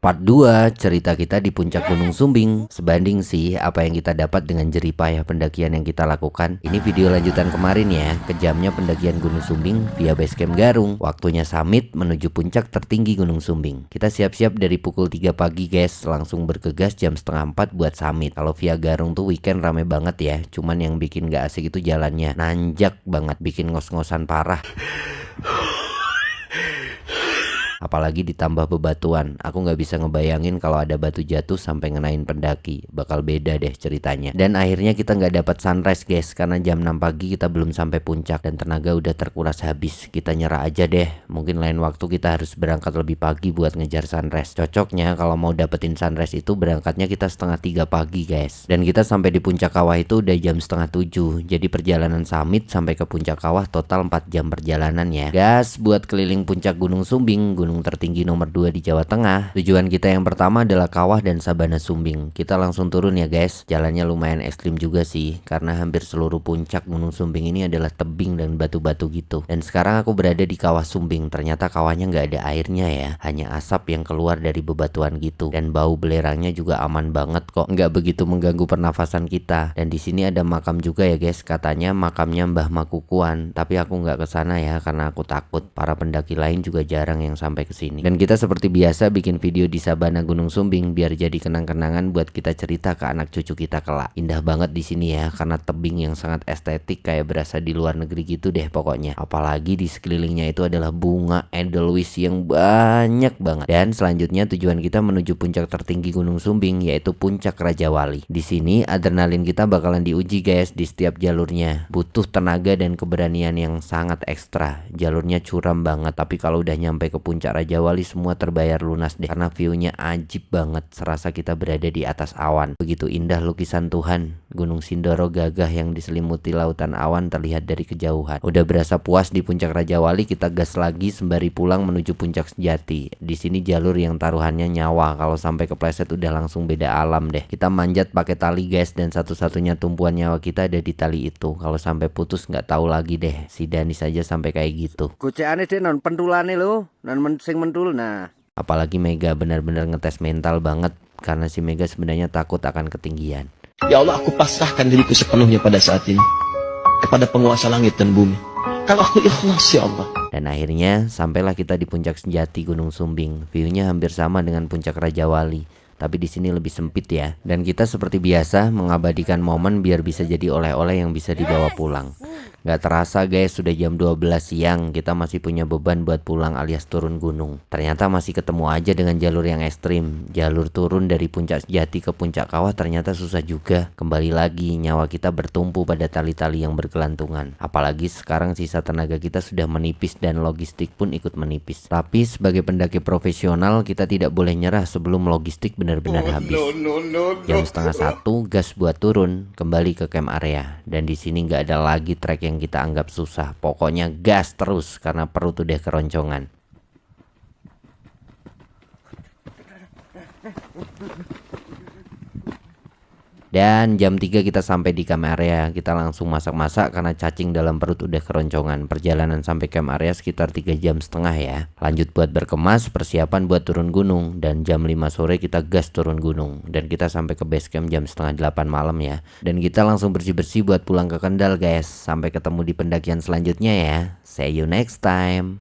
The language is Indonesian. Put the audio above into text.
Part 2 cerita kita di puncak Gunung Sumbing. Sebanding sih apa yang kita dapat dengan jerih payah pendakian yang kita lakukan. Ini video lanjutan kemarin ya, kejamnya pendakian Gunung Sumbing via basecamp Garung. Waktunya summit menuju puncak tertinggi Gunung Sumbing. Kita siap-siap dari pukul 3 pagi guys, langsung bergegas jam setengah 4 buat summit. Kalau via Garung tuh weekend rame banget ya, cuman yang bikin gak asik itu jalannya. Nanjak banget, bikin ngos-ngosan parah. Apalagi ditambah bebatuan. Aku nggak bisa ngebayangin kalau ada batu jatuh sampai ngenain pendaki. Bakal beda deh ceritanya. Dan akhirnya kita nggak dapat sunrise guys, karena jam 6 pagi kita belum sampai puncak dan tenaga udah terkuras habis. Kita nyerah aja deh. Mungkin lain waktu kita harus berangkat lebih pagi buat ngejar sunrise. Cocoknya kalau mau dapetin sunrise itu berangkatnya kita setengah 3 pagi guys. Dan kita sampai di puncak kawah itu udah jam setengah 7. Jadi perjalanan summit sampai ke puncak kawah total 4 jam perjalanan ya. Gas buat keliling puncak Gunung Sumbing, gunung tertinggi nomor 2 di Jawa Tengah. Tujuan kita yang pertama adalah Kawah dan Sabana Sumbing. Kita langsung turun ya guys. Jalannya lumayan ekstrim juga sih, karena hampir seluruh puncak Gunung Sumbing ini adalah tebing dan batu-batu gitu. Dan sekarang aku berada di Kawah Sumbing. Ternyata kawahnya nggak ada airnya ya, hanya asap yang keluar dari bebatuan gitu. Dan bau belerangnya juga aman banget kok, nggak begitu mengganggu pernafasan kita. Dan di sini ada makam juga ya guys. Katanya makamnya Mbah Makukuan, tapi aku nggak kesana ya karena aku takut. Para pendaki lain juga jarang yang sampai ke sini. Dan kita seperti biasa bikin video di Sabana Gunung Sumbing biar jadi kenang-kenangan buat kita cerita ke anak cucu kita kelak. Indah banget di sini ya, karena tebing yang sangat estetik kayak berasa di luar negeri gitu deh pokoknya. Apalagi di sekelilingnya itu adalah bunga edelweiss yang banyak banget. Dan selanjutnya tujuan kita menuju puncak tertinggi Gunung Sumbing, yaitu Puncak Raja Wali. Di sini adrenalin kita bakalan diuji guys di setiap jalurnya. Butuh tenaga dan keberanian yang sangat ekstra. Jalurnya curam banget, tapi kalau udah nyampe ke Puncak Raja Wali semua terbayar lunas deh, karena view-nya ajib banget. Serasa kita berada di atas awan. Begitu indah lukisan Tuhan. Gunung Sindoro gagah yang diselimuti lautan awan terlihat dari kejauhan. Udah berasa puas di Puncak Raja Wali, kita gas lagi sembari pulang menuju Puncak Sejati. Di sini jalur yang taruhannya nyawa. Kalau sampai kepleset udah langsung beda alam deh. Kita manjat pakai tali guys, dan satu-satunya tumpuan nyawa kita ada di tali itu. Kalau sampai putus nggak tahu lagi deh. Si Danis aja sampai kayak gitu. Goceane deh non pentulane lo, non sing mentul nah. Apalagi Mega benar-benar ngetes mental banget, karena si Mega sebenarnya takut akan ketinggian. Ya Allah, aku pasrahkan diriku sepenuhnya pada saat ini kepada penguasa langit dan bumi. Kalau aku ikhlas ya Allah. Dan akhirnya sampailah kita di Puncak Sejati Gunung Sumbing. View-nya hampir sama dengan Puncak Raja Wali, tapi di sini lebih sempit ya. Dan kita seperti biasa mengabadikan momen biar bisa jadi oleh-oleh yang bisa dibawa pulang. Gak terasa guys, sudah jam 12 siang. Kita masih punya beban buat pulang alias turun gunung. Ternyata masih ketemu aja dengan jalur yang ekstrim. Jalur turun dari Puncak Sejati ke Puncak Kawah ternyata susah juga. Kembali lagi nyawa kita bertumpu pada tali-tali yang bergelantungan. Apalagi sekarang sisa tenaga kita sudah menipis dan logistik pun ikut menipis. Tapi sebagai pendaki profesional kita tidak boleh nyerah sebelum logistik benar-benar habis. Jam setengah 1 gas buat turun kembali ke camp area. Dan di sini nggak ada lagi trek yang kita anggap susah. Pokoknya gas terus karena perut udah keroncongan. Dan jam 3 kita sampai di camp area. Kita langsung masak-masak karena cacing dalam perut udah keroncongan. Perjalanan sampai camp area sekitar 3,5 jam ya. Lanjut buat berkemas, persiapan buat turun gunung. Dan jam 5 sore kita gas turun gunung. Dan kita sampai ke base camp jam setengah 8 malam ya. Dan kita langsung bersih-bersih buat pulang ke Kendal guys. Sampai ketemu di pendakian selanjutnya ya. See you next time.